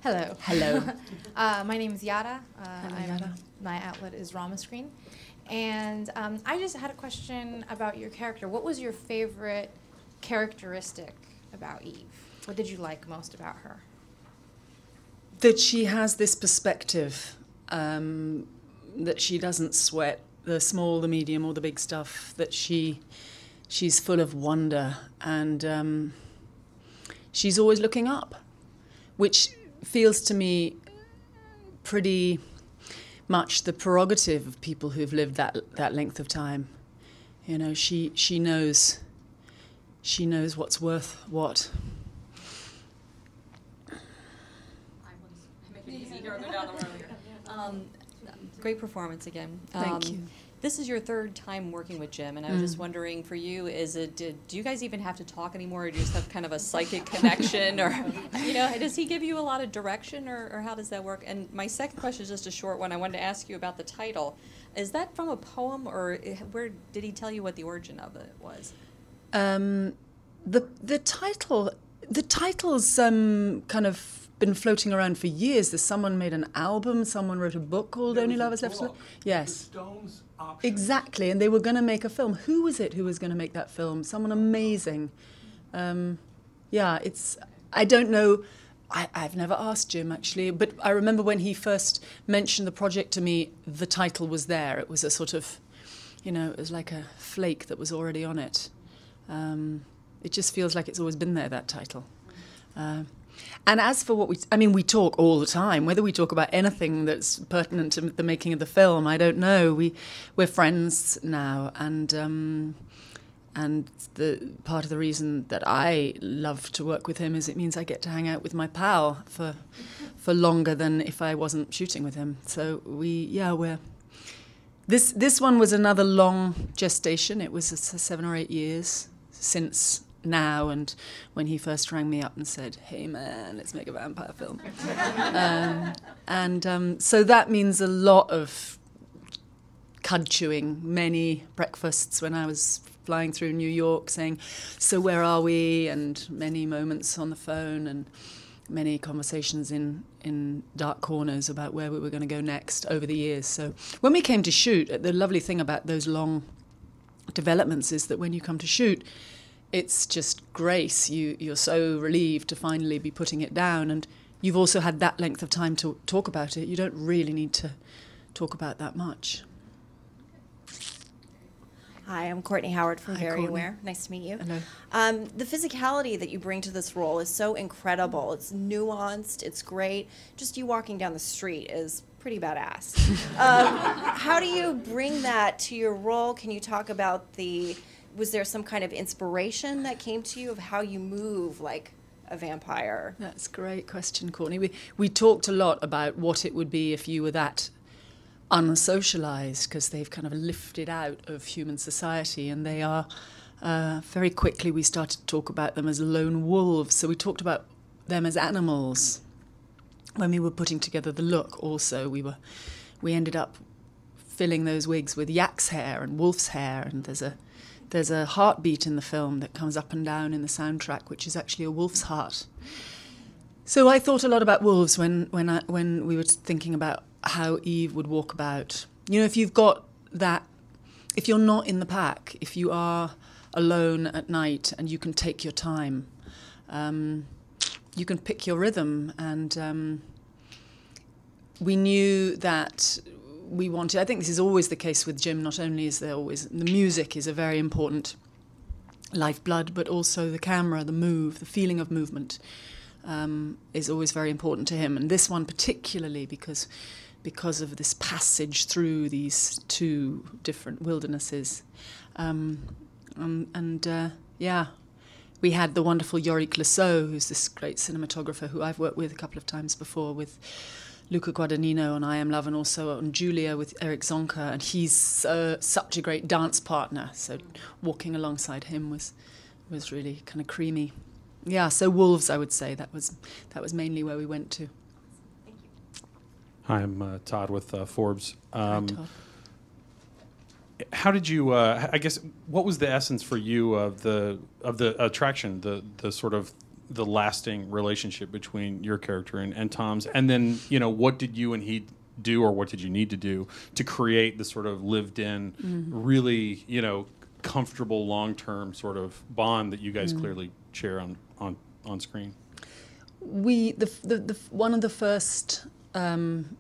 Hello. Hello. My name is Yara. Yara. My outlet is Ramascreen. And I just had a question about your character. What was your favorite characteristic about Eve? What did you like most about her? That she has this perspective, that she doesn't sweat the small, the medium, or the big stuff, that she's full of wonder, and she's always looking up, which feels to me pretty much the prerogative of people who've lived that length of time. You know, she knows what's worth what. Great performance again. Thank you. This is your third time working with Jim, and I was just wondering, for you, do you guys even have to talk anymore, or do you just have kind of a psychic connection, or does he give you a lot of direction, or how does that work? And my second question is just a short one. I wanted to ask you about the title. Is that from a poem, or where did he tell you what the origin of it was? The title's kind of been floating around for years. There's someone made an album, someone wrote a book called Only Love Is Left. Yes. The Stones option. Exactly, and they were going to make a film. Who was it who was going to make that film? Someone amazing. I don't know. I've never asked Jim, actually, but I remember when he first mentioned the project to me, the title was there. It was a sort of, it was like a flake that was already on it. It just feels like it's always been there, that title. And as for what we talk all the time, whether we talk about anything that's pertinent to the making of the film, I don't know. We're friends now, and the part of the reason that I love to work with him is it means I get to hang out with my pal for longer than if I wasn't shooting with him. So we're... This one was another long gestation. It was 7 or 8 years since now, and when he first rang me up and said, "Hey man, let's make a vampire film," so that means a lot of cud chewing, many breakfasts when I was flying through New York saying, "So where are we?" and many moments on the phone and many conversations in dark corners about where we were going to go next over the years. So when we came to shoot, the lovely thing about those long developments is that when you come to shoot, it's just grace. You're so relieved to finally be putting it down, and you've also had that length of time to talk about it. You don't really need to talk about that much. Hi, I'm Courtney Howard from Hi, Very Courtney. Aware. Nice to meet you. Hello. The physicality that you bring to this role is so incredible. It's nuanced. It's great. Just you walking down the street is pretty badass. How do you bring that to your role? Can you talk about was there some kind of inspiration that came to you of how you move like a vampire? That's a great question, Courtney. We talked a lot about what it would be if you were that unsocialized, because they've kind of lifted out of human society, and they are very quickly we started to talk about them as lone wolves. So we talked about them as animals when we were putting together the look. Also, we ended up filling those wigs with yak's hair and wolf's hair, and there's a heartbeat in the film that comes up and down in the soundtrack, which is actually a wolf's heart. So I thought a lot about wolves when we were thinking about how Eve would walk about. If you've got that, if you're not in the pack, if you are alone at night and you can take your time, you can pick your rhythm. And we knew that we wanted, I think this is always the case with Jim, not only is there always, the music is a very important lifeblood, but also the camera, the move, the feeling of movement is always very important to him. And this one particularly because of this passage through these two different wildernesses. We had the wonderful Yorick Lasso, who's this great cinematographer who I've worked with a couple of times before, with Luca Guadagnino on I Am Love, and also on Julia with Eric Zonka, and he's such a great dance partner, so walking alongside him was really kind of creamy. Yeah, so wolves, I would say, that was mainly where we went to. Thank you. Hi, I'm Todd with Forbes. Hi, Todd. How did you? I guess what was the essence for you of the attraction, the sort of the lasting relationship between your character and Tom's, and then what did you and he do, or what did you need to do to create the sort of lived-in, really comfortable long-term sort of bond that you guys clearly share on screen? One of the first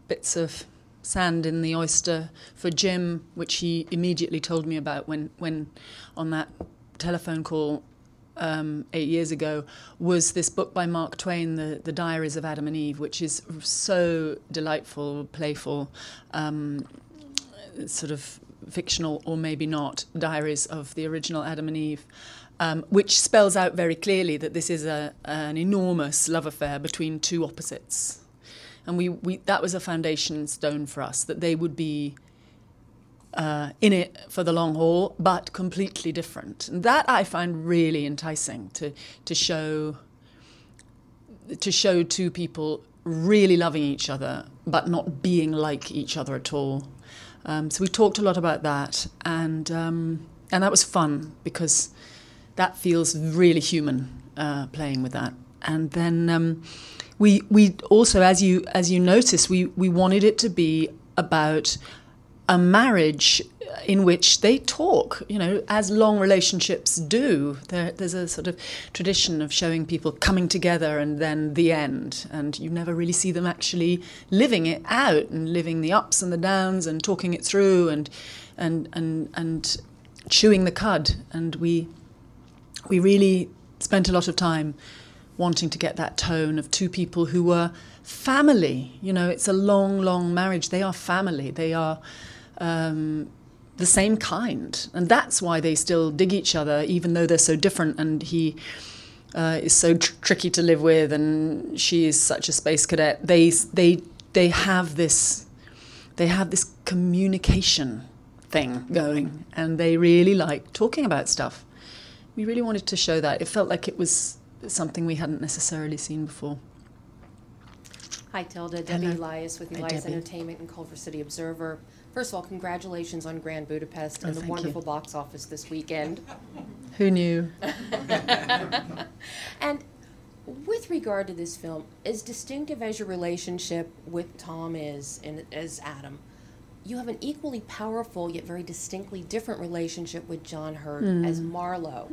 bits of sand in the oyster for Jim, which he immediately told me about when on that telephone call 8 years ago, was this book by Mark Twain, the Diaries of Adam and Eve, which is so delightful, playful, sort of fictional or maybe not diaries of the original Adam and Eve, which spells out very clearly that this is an enormous love affair between two opposites. And we that was a foundation stone for us, that they would be in it for the long haul, but completely different. And that I find really enticing, to show two people really loving each other, but not being like each other at all. So we talked a lot about that, and that was fun because that feels really human, playing with that. And then we also, as you notice, we wanted it to be about a marriage in which they talk, as long relationships do. There's a sort of tradition of showing people coming together and then the end, and you never really see them actually living it out and living the ups and the downs and talking it through and chewing the cud. And we really spent a lot of time wanting to get that tone of two people who were family. It's a long, long marriage. They are family. They are the same kind, and that's why they still dig each other, even though they're so different. And he is so tricky to live with, and she is such a space cadet. They have this communication thing going, and they really like talking about stuff. We really wanted to show that. It felt like it was something we hadn't necessarily seen before. Hi, Tilda. Debbie Hello. Elias with Hi, Elias Debbie. Entertainment and Culver City Observer. First of all, congratulations on Grand Budapest and the thank wonderful you. box office this weekend. Who knew? And with regard to this film, as distinctive as your relationship with Tom is and as Adam, you have an equally powerful yet very distinctly different relationship with John Hurt as Marlowe.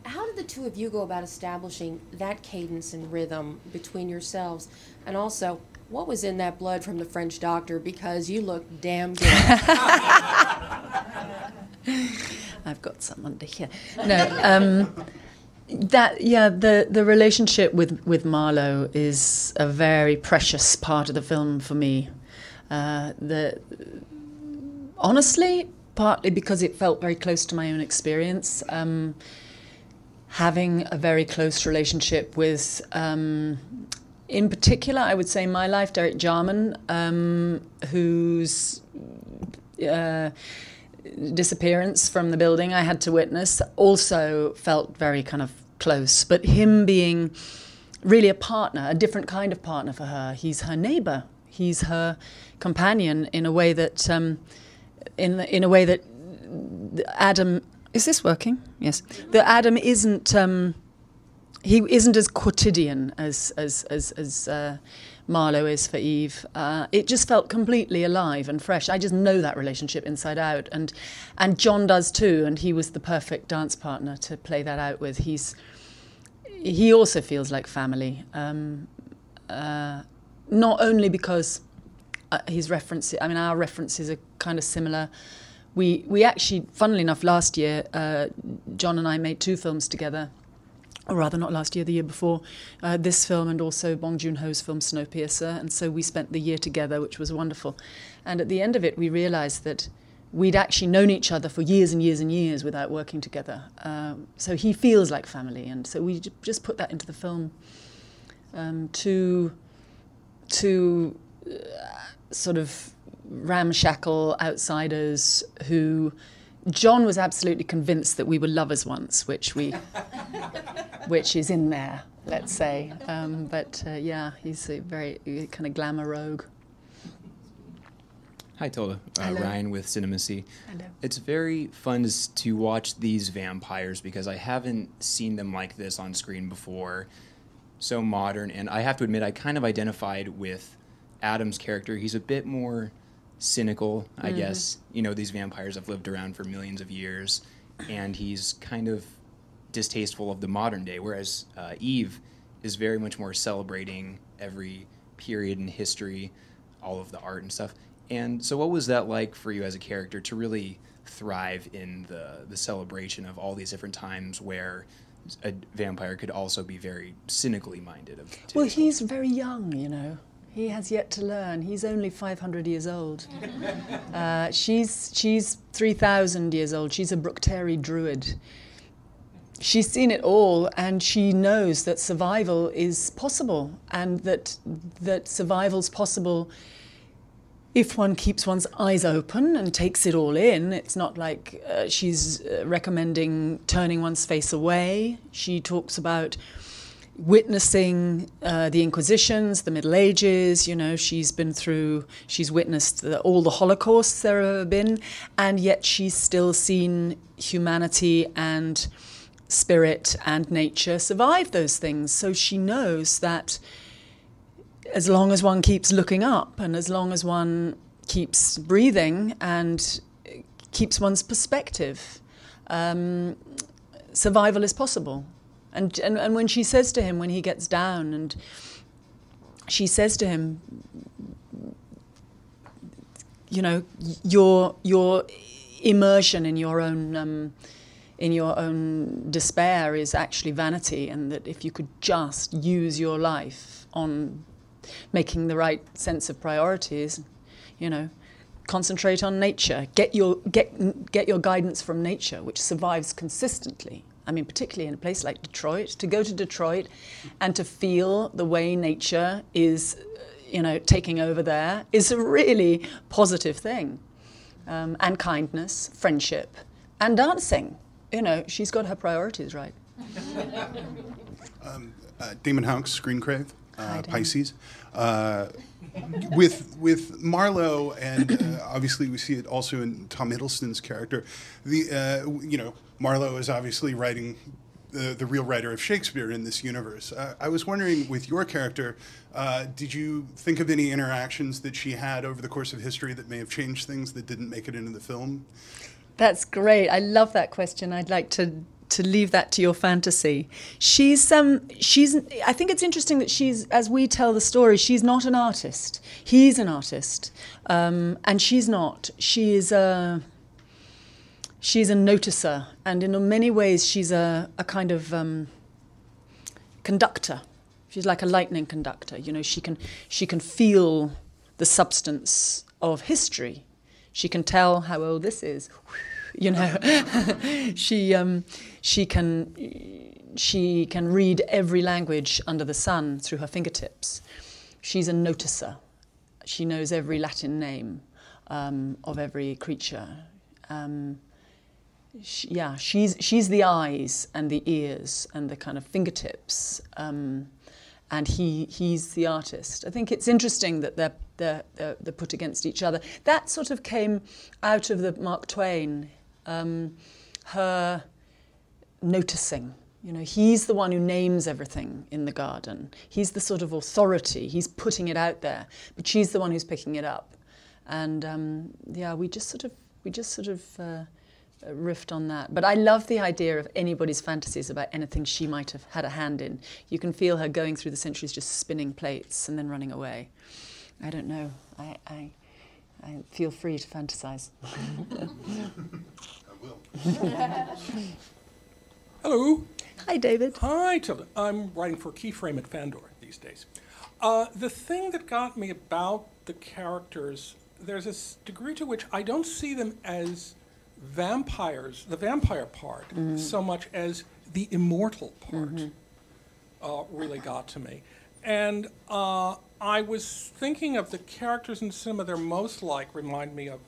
How did the two of you go about establishing that cadence and rhythm between yourselves? And also, what was in that blood from the French doctor? Because you look damn good. I've got some under here. No, the relationship with Marlowe is a very precious part of the film for me. Honestly, partly because it felt very close to my own experience. Having a very close relationship with, in particular, I would say my life, Derek Jarman, whose disappearance from the building I had to witness, also felt very kind of close. But him being really a partner, a different kind of partner for her. He's her neighbour. He's her companion in a way that, in a way that Adam. Is this working? Yes. The Adam isn't. He isn't as quotidian as Marlowe is for Eve. It just felt completely alive and fresh. I just know that relationship inside out, and John does too. And he was the perfect dance partner to play that out with. He also feels like family. Not only because his references. I mean, our references are kind of similar. We actually, funnily enough, last year, John and I made 2 films together. Or rather, not last year, the year before. This film and also Bong Joon-ho's film Snowpiercer. And so we spent the year together, which was wonderful. And at the end of it, we realised that we'd actually known each other for years and years and years without working together. So he feels like family. And so we just put that into the film to sort of ramshackle outsiders who John was absolutely convinced that we were lovers once, which is in there, let's say. But he's a very kind of glamour rogue. Hi, Tilda. Hello. Ryan with Cinemacy. Hello. It's very fun to watch these vampires because I haven't seen them like this on screen before. So modern, and I have to admit, I kind of identified with Adam's character. He's a bit more cynical, I guess. You know, these vampires have lived around for millions of years, and he's kind of distasteful of the modern day, whereas Eve is very much more celebrating every period in history, all of the art and stuff. And so what was that like for you as a character to really thrive in the celebration of all these different times where a vampire could also be very cynically minded? Well, he's very young, you know. He has yet to learn. He's only 500 years old. She's 3,000 years old. She's a Bructeri druid. She's seen it all, and she knows that survival is possible, and that survival's possible if one keeps one's eyes open and takes it all in. It's not like she's recommending turning one's face away. She talks about witnessing the Inquisitions, the Middle Ages. You know, she's witnessed all the Holocausts there have ever been, and yet she's still seen humanity and spirit and nature survive those things. So she knows that as long as one keeps looking up and as long as one keeps breathing and keeps one's perspective, survival is possible. And when she says to him, when he gets down, and she says to him, you know, your immersion in your own despair is actually vanity, and that if you could just use your life on making the right sense of priorities, you know, concentrate on nature, get your guidance from nature, which survives consistently. I mean, particularly in a place like Detroit, to go to Detroit and to feel the way nature is, you know, taking over there is a really positive thing. And kindness, friendship, and dancing. You know, she's got her priorities right. Damon Houck's Screen Crave, Hi, Pisces. With Marlowe, and obviously we see it also in Tom Hiddleston's character. You know, Marlowe is obviously writing the real writer of Shakespeare in this universe. I was wondering, with your character, did you think of any interactions that she had over the course of history that may have changed things that didn't make it into the film? That's great. I love that question. I'd like to leave that to your fantasy. She's I think it's interesting that as we tell the story, she's not an artist. He's an artist. And she's not. She's a noticer, and in many ways she's a kind of conductor. She's like a lightning conductor. You know, she can feel the substance of history. She can tell how old this is. You know, she can read every language under the sun through her fingertips. She's a noticer. She knows every Latin name of every creature. She's the eyes and the ears and the kind of fingertips, and he's the artist. I think it's interesting that they're put against each other. That sort of came out of the Mark Twain, her noticing. You know, he's the one who names everything in the garden. He's the sort of authority. He's putting it out there, but she's the one who's picking it up. And we just sort of riffed on that. But I love the idea of anybody's fantasies about anything she might have had a hand in. You can feel her going through the centuries just spinning plates and then running away. I don't know. I feel free to fantasize. I will. Hello. Hi, David. Hi, Tilda. I'm writing for Keyframe at Fandor these days. The thing that got me about the characters, there's this degree to which I don't see them as vampires, the vampire part, so much as the immortal part really got to me. And I was thinking of the characters in cinema they're most like remind me of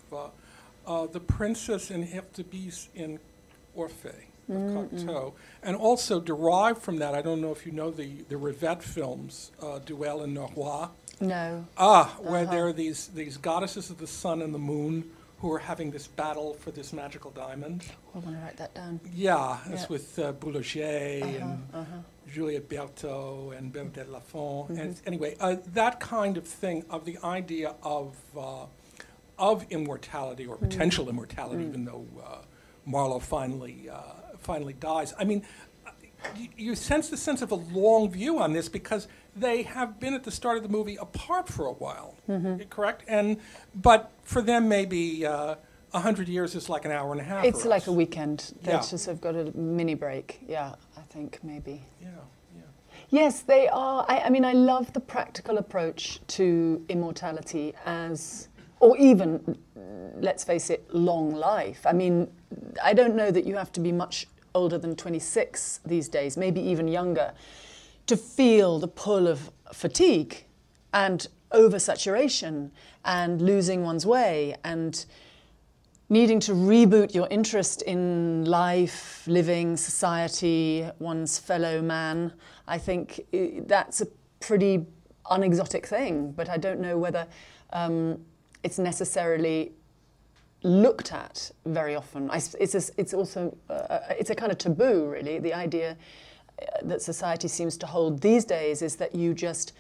the princess in Hephzibah in Orphée of Cocteau, and also derived from that, I don't know if you know the Rivette films, Duel and Norrois. No. Where there are these goddesses of the sun and the moon who are having this battle for this magical diamond. I want to write that down. Yeah, it's with Boulanger and Juliette Berthaud and Bernadette Lafont. And anyway, that kind of thing, of the idea of immortality or potential immortality, even though Marlowe finally dies. I mean, you sense the sense of a long view on this because they have been at the start of the movie apart for a while, correct? But for them, maybe 100 years is like an hour and a half. It's for like us. a weekend. They Yeah. just have got a mini break. Yeah, I think maybe. Yeah. Yes, they are. I mean, I love the practical approach to immortality as, or even, let's face it, long life. I mean, I don't know that you have to be much older than 26 these days, maybe even younger, to feel the pull of fatigue and oversaturation and losing one's way and needing to reboot your interest in life, living, society, one's fellow man. I think that's a pretty unexotic thing, but I don't know whether it's necessarily looked at very often. It's also it's a kind of taboo, really. The idea that society seems to hold these days is that you just,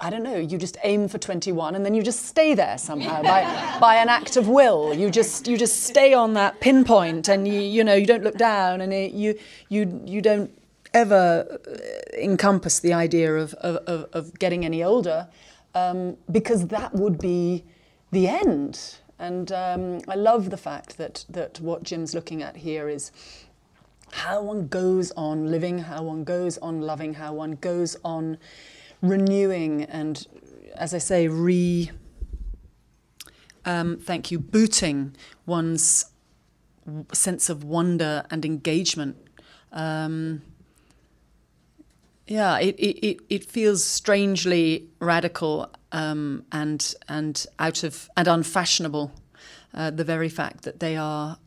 I don't know, you just aim for 21 and then you just stay there somehow by an act of will. You just stay on that pinpoint and you don't look down and you don't ever encompass the idea of getting any older because that would be the end. And I love the fact that what Jim's looking at here is how one goes on living, how one goes on loving, how one goes on renewing and, as I say, booting one's sense of wonder and engagement. It feels strangely radical and unfashionable. The very fact that they are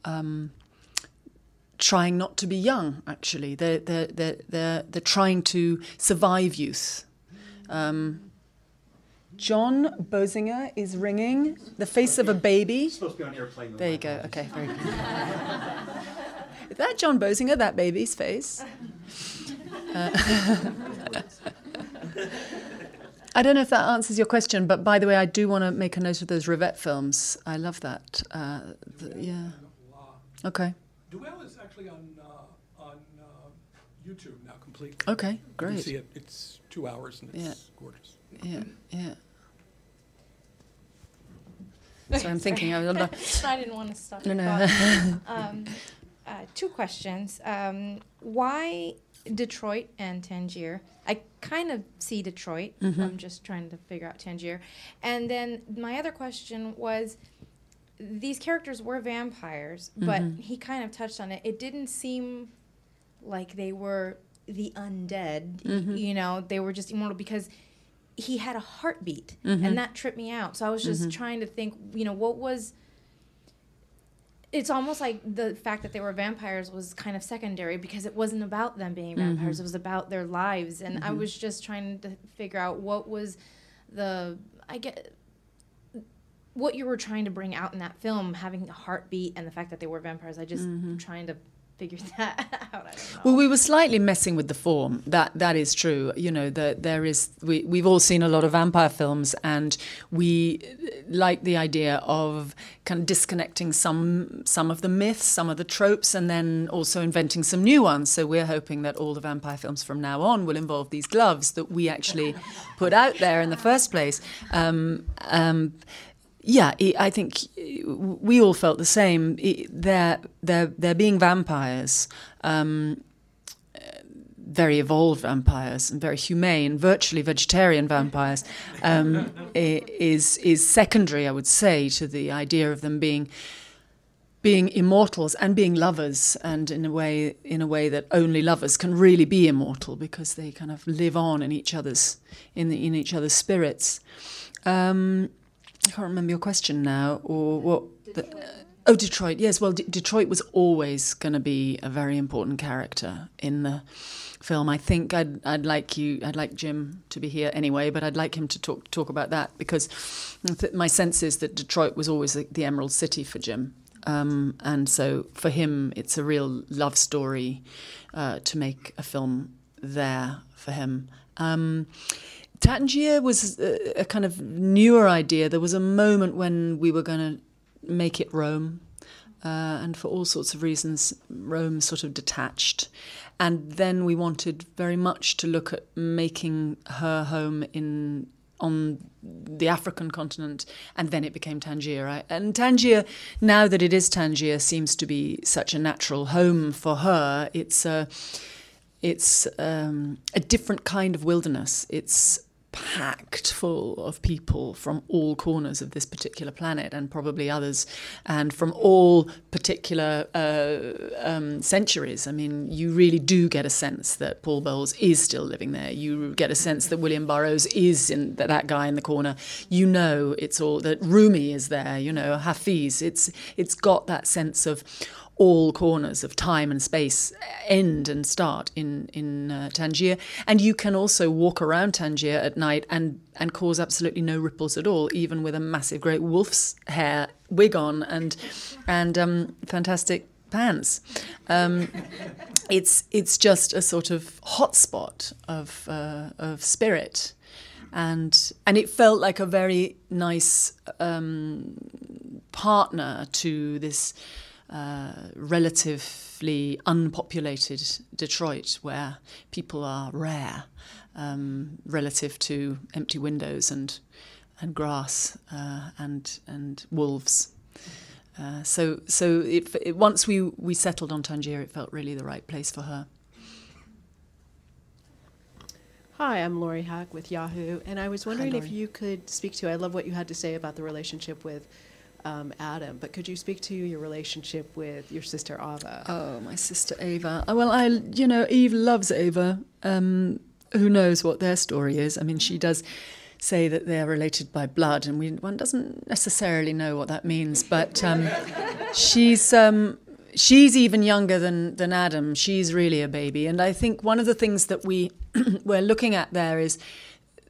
trying not to be young. Actually, they're trying to survive youth. John Bosinger is ringing. The face of a baby. It's supposed to be on airplane. There you go. Okay, very good. Is that John Bosinger? That baby's face. I don't know if that answers your question, but by the way, I do want to make a note of those Rivette films. I love that. Yeah. Okay. Duel is actually on YouTube now completely. Okay, great. You can see it. It's 2 hours and it's gorgeous. Yeah. So I'm thinking. I didn't want to stop. No. Two questions. Why Detroit and Tangier? I kind of see Detroit. I'm just trying to figure out Tangier. And then my other question was, these characters were vampires, but he kind of touched on it. It didn't seem like they were the undead. They were just immortal because he had a heartbeat, and that tripped me out. So I was just trying to think, what was... It's almost like the fact that they were vampires was kind of secondary because it wasn't about them being vampires. It was about their lives. And I was just trying to figure out what was what you were trying to bring out in that film, having a heartbeat and the fact that they were vampires. I just trying to figure that out. I don't know. Well, we were slightly messing with the form. That is true. We've all seen a lot of vampire films, and we like the idea of kind of disconnecting some of the myths, some of the tropes, and then also inventing some new ones. So we're hoping that all the vampire films from now on will involve these gloves that we actually put out there in the first place. I think we all felt the same. They're being vampires, very evolved vampires and very humane, virtually vegetarian vampires, is secondary, I would say, to the idea of them being immortals and being lovers, and in a way that only lovers can really be immortal because they kind of live on in each other's spirits. I can't remember your question now, or what. Detroit. Yes, well, Detroit was always going to be a very important character in the film. I think I'd like Jim to be here anyway, but I'd like him to talk about that, because my sense is that Detroit was always the Emerald City for Jim. And so for him, it's a real love story to make a film there for him. Tangier was a kind of newer idea. There was a moment when we were going to make it Rome, and for all sorts of reasons, Rome sort of detached. And then we wanted very much to look at making her home on the African continent, and then it became Tangier, right? And Tangier, now that it is Tangier, seems to be such a natural home for her. It's a different kind of wilderness. It's packed full of people from all corners of this particular planet, and probably others, and from all particular centuries. I mean, you really do get a sense that Paul Bowles is still living there. You get a sense that William Burroughs is that guy in the corner. You know, it's all that Rumi is there. You know, Hafiz. It's got that sense of all corners of time and space end and start in Tangier. And you can also walk around Tangier at night and cause absolutely no ripples at all, even with a massive great wolf's hair wig on and fantastic pants. It's just a sort of hotspot of spirit. And it felt like a very nice partner to this relatively unpopulated Detroit, where people are rare relative to empty windows and grass and wolves. So once we settled on Tangier, it felt really the right place for her. Hi, I'm Lori Hack with Yahoo, and I was wondering if you could speak to, I love what you had to say about the relationship with Adam, but could you speak to your relationship with your sister Ava? Oh, my sister Ava. Well, Eve loves Ava. Who knows what their story is? I mean, she does say that they're related by blood, and one doesn't necessarily know what that means. But she's even younger than Adam. She's really a baby, and I think one of the things that we're looking at there is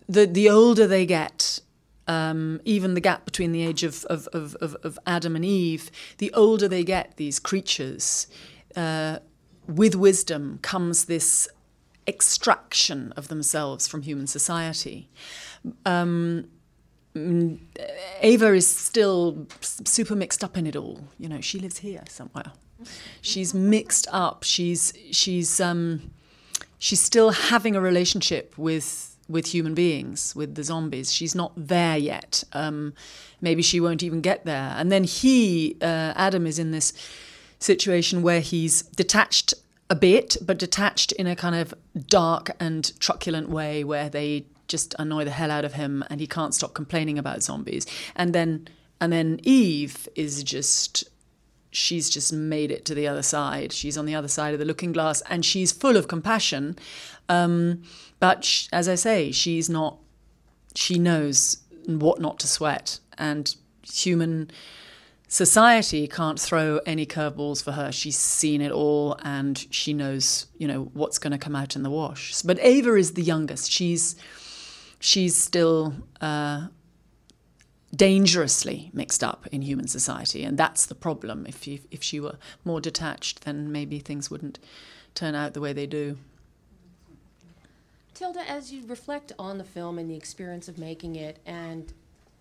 the older they get. Even the gap between the age of Adam and Eve, the older they get, these creatures, with wisdom comes this extraction of themselves from human society. Ava is still super mixed up in it all. You know, she lives here somewhere. She's mixed up. She's still having a relationship with human beings, with the zombies. She's not there yet. Maybe she won't even get there. And then Adam, is in this situation where he's detached a bit, but detached in a kind of dark and truculent way where they just annoy the hell out of him and he can't stop complaining about zombies. And then Eve is she's just made it to the other side. She's on the other side of the looking glass, and she's full of compassion. But as I say, she knows what not to sweat, and human society can't throw any curveballs for her. She's seen it all, and she knows, what's going to come out in the wash. But Ava is the youngest. She's still dangerously mixed up in human society, and that's the problem. If she were more detached, then maybe things wouldn't turn out the way they do. Tilda, as you reflect on the film and the experience of making it, and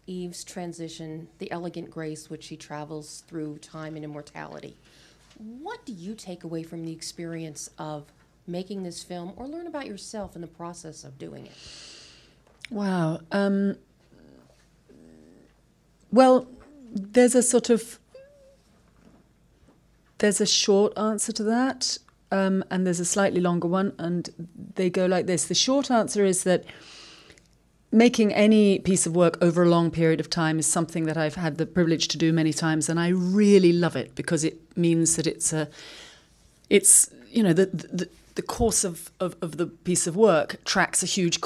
Eve's transition, the elegant grace which she travels through time and immortality, what do you take away from the experience of making this film, or learn about yourself in the process of doing it? Wow. Well, there's a short answer to that. And there's a slightly longer one, and they go like this. The short answer is that making any piece of work over a long period of time is something that I've had the privilege to do many times, and I really love it because it means that the course of the piece of work tracks a huge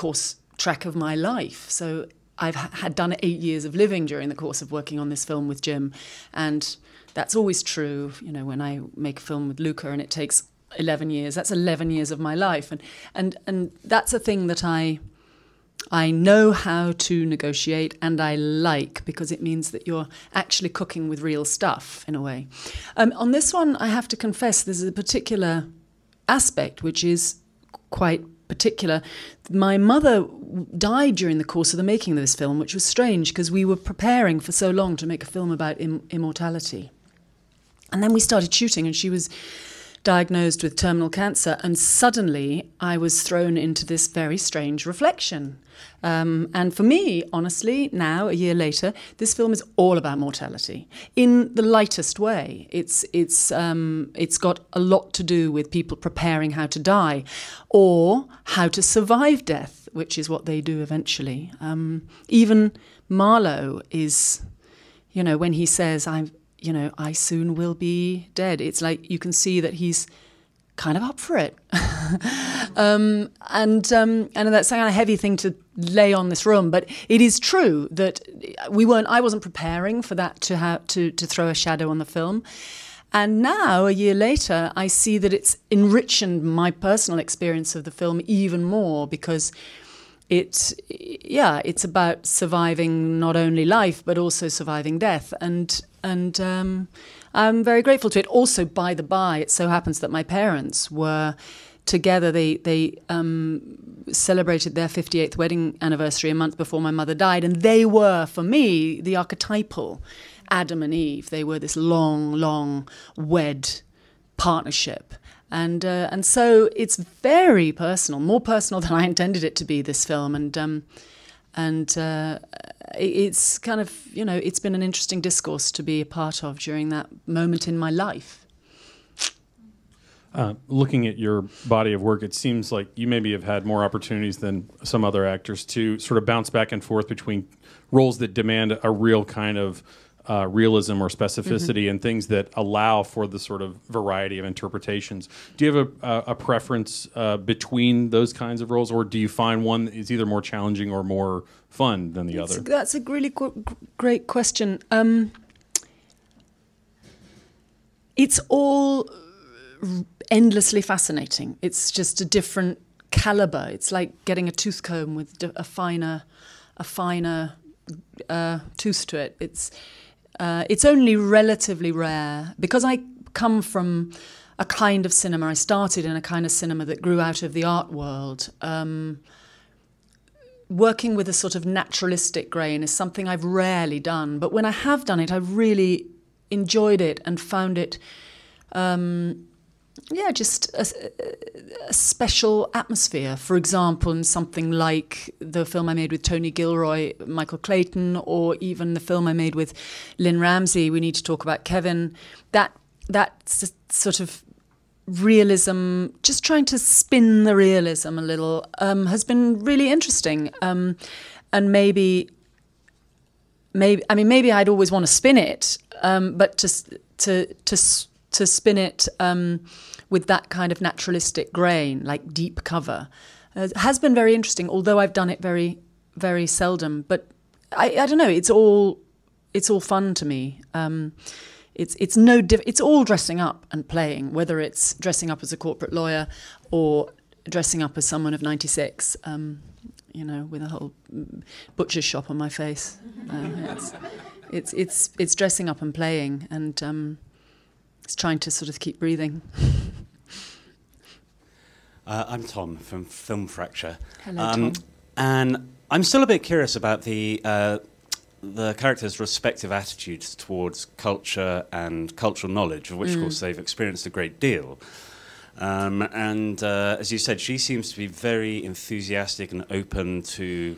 track of my life. So I've had done 8 years of living during the course of working on this film with Jim, and that's always true. When I make a film with Luca and it takes 11 years. That's 11 years of my life. And that's a thing that I know how to negotiate, and I like, because it means that you're actually cooking with real stuff in a way. On this one, I have to confess, there's a particular aspect which is quite particular. My mother died during the course of the making of this film, which was strange because we were preparing for so long to make a film about immortality. And then we started shooting, and she was diagnosed with terminal cancer, and suddenly I was thrown into this very strange reflection. And for me, honestly, now, a year later, this film is all about mortality in the lightest way. It's got a lot to do with people preparing how to die or how to survive death, which is what they do eventually. Even Marlowe is, when he says, I soon will be dead. It's like you can see that he's kind of up for it. And that's kind of a heavy thing to lay on this room, but it is true that I wasn't preparing for that to throw a shadow on the film. And now, a year later, I see that it's enriched my personal experience of the film even more, because it's about surviving not only life, but also surviving death. And I'm very grateful to it. Also, by the by, it so happens that my parents were together. They celebrated their 58th wedding anniversary a month before my mother died. And they were, for me, the archetypal Adam and Eve. They were this long wed partnership. And so it's very personal, more personal than I intended it to be, this film. And it's kind of, it's been an interesting discourse to be a part of during that moment in my life. Looking at your body of work, it seems like you maybe have had more opportunities than some other actors to sort of bounce back and forth between roles that demand a real kind of realism or specificity and things that allow for the sort of variety of interpretations. Do you have a preference between those kinds of roles, or do you find one that is either more challenging or more fun than the other? That's a really great question. It's all endlessly fascinating. It's just a different caliber. It's like getting a tooth comb with a finer tooth to it. It's only relatively rare because I come from a kind of cinema. I started in a kind of cinema that grew out of the art world. Working with a sort of naturalistic grain is something I've rarely done. But when I have done it, I've really enjoyed it and found it, just a special atmosphere. For example, in something like the film I made with Tony Gilroy, Michael Clayton, or even the film I made with Lynn Ramsey, We Need to Talk About Kevin, that sort of realism, just trying to spin the realism a little, has been really interesting. And maybe I'd always want to spin it, but to spin it with that kind of naturalistic grain, like deep cover, has been very interesting. Although I've done it very, very seldom, but I don't know. It's all fun to me. It's all dressing up and playing, whether it's dressing up as a corporate lawyer or dressing up as someone of 96. With a whole butcher's shop on my face. It's dressing up and playing, and it's trying to sort of keep breathing. I'm Tom from Film Fracture. Hello, Tom. And I'm still a bit curious about the characters' respective attitudes towards culture and cultural knowledge, of which, of course, they've experienced a great deal. As you said, she seems to be very enthusiastic and open to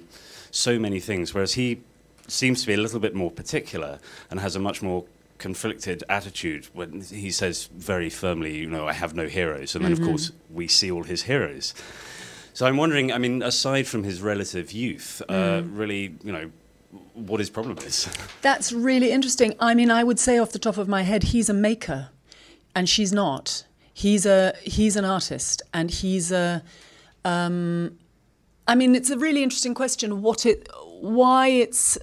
so many things, whereas he seems to be a little bit more particular and has a much more conflicted attitude when he says very firmly, I have no heroes. And then, of course, we see all his heroes. So I'm wondering, aside from his relative youth, really, what his problem is. That's really interesting. I would say off the top of my head, he's a maker and she's not. He's an artist, and he's a. It's a really interesting question. Why it's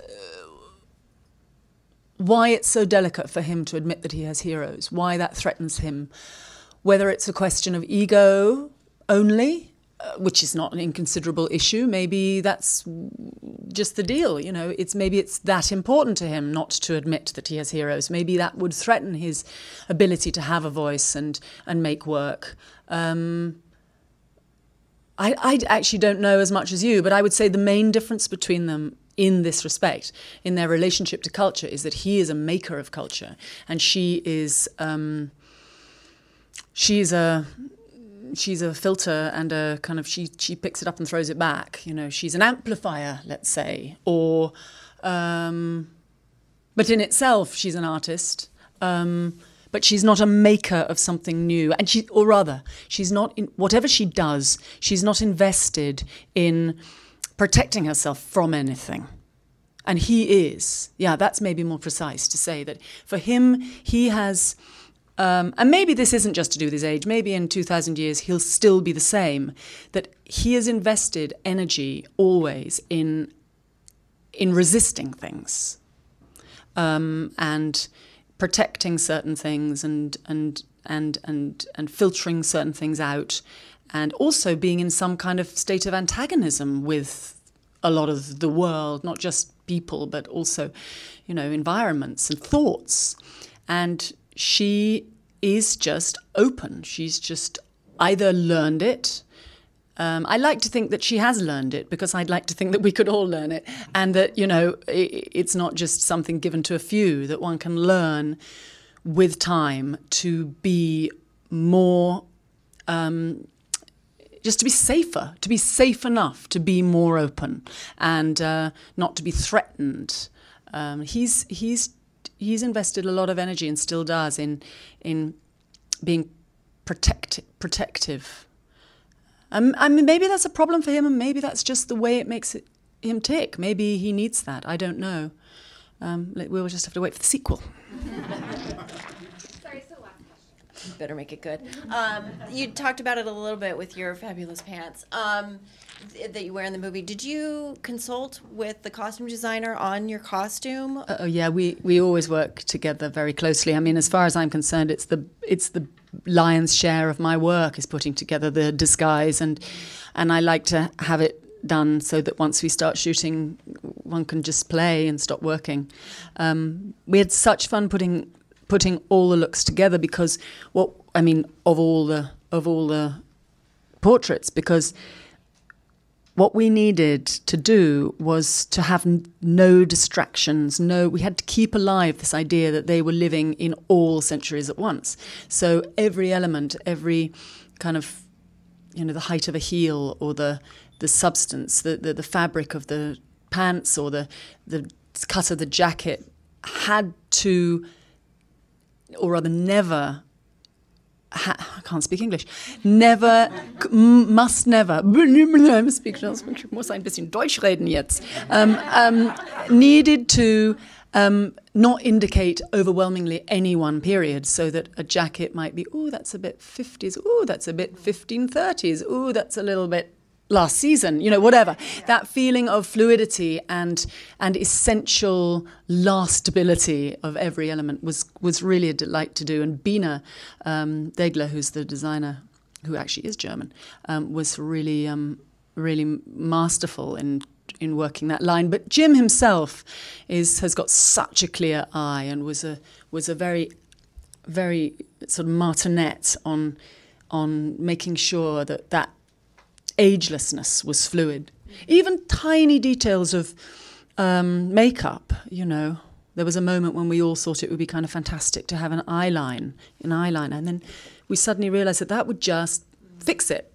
so delicate for him to admit that he has heroes. Why that threatens him. whether it's a question of ego only, which is not an inconsiderable issue. Maybe that's just the deal, you know. Maybe it's that important to him not to admit that he has heroes. Maybe that would threaten his ability to have a voice and make work. I actually don't know as much as you, but I would say the main difference between them in this respect, in their relationship to culture, is that he is a maker of culture, and she is she's a filter and a kind of she picks it up and throws it back. You know, she's an amplifier, let's say, or but in itself she's an artist. But she's not a maker of something new, and she's not in whatever she does. She's not invested in protecting herself from anything, and he is. Yeah, that's maybe more precise to say that for him, he has. And maybe this isn't just to do with his age. Maybe in 2,000 years he'll still be the same. That he has invested energy always in resisting things, and protecting certain things and filtering certain things out, and also being in some kind of state of antagonism with a lot of the world, not just people, but also, you know, environments and thoughts. And she is just open. She's just either learned it. I like to think that she has learned it, because I'd like to think that we could all learn it, and that, you know, it's not just something given to a few, that one can learn with time to be more, just to be safer, to be safe enough to be more open and not to be threatened. He's invested a lot of energy, and still does, in being protective. I mean, maybe that's a problem for him, and maybe that's just the way it makes him tick. Maybe he needs that. I don't know. We'll just have to wait for the sequel. Sorry, so last question. Better make it good. You talked about it a little bit with your fabulous pants that you wear in the movie. Did you consult with the costume designer on your costume? Oh yeah, we always work together very closely. I mean, as far as I'm concerned, it's the lion's share of my work is putting together the disguise, and I like to have it done so that once we start shooting, one can just play and stop working. We had such fun putting all the looks together, because of all the portraits, because what we needed to do was to have no distractions. We had to keep alive this idea that they were living in all centuries at once. So every element, every kind of, you know, the height of a heel, or the substance, the fabric of the pants, or the cut of the jacket, had to, or rather never, I can't speak English. Must never. Muss ein bisschen Deutsch reden jetzt. Needed to not indicate overwhelmingly any one period, so that a jacket might be, oh, that's a bit 50s. Oh, that's a bit 1530s. Oh, that's a little bit last season, you know, whatever. That feeling of fluidity and essential lastability of every element was really a delight to do. And Bina Degler, who's the designer, who actually is German, was really masterful in working that line. But Jim himself has got such a clear eye, and was a very, very sort of martinet on making sure that agelessness was fluid. Even tiny details of makeup, you know. There was a moment when we all thought it would be kind of fantastic to have an eyeliner, and then we suddenly realised that would just fix it.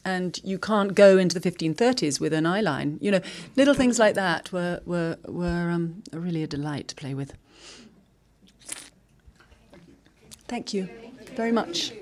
And you can't go into the 1530s with an eyeline. You know, little things like that were really a delight to play with. Thank you very much.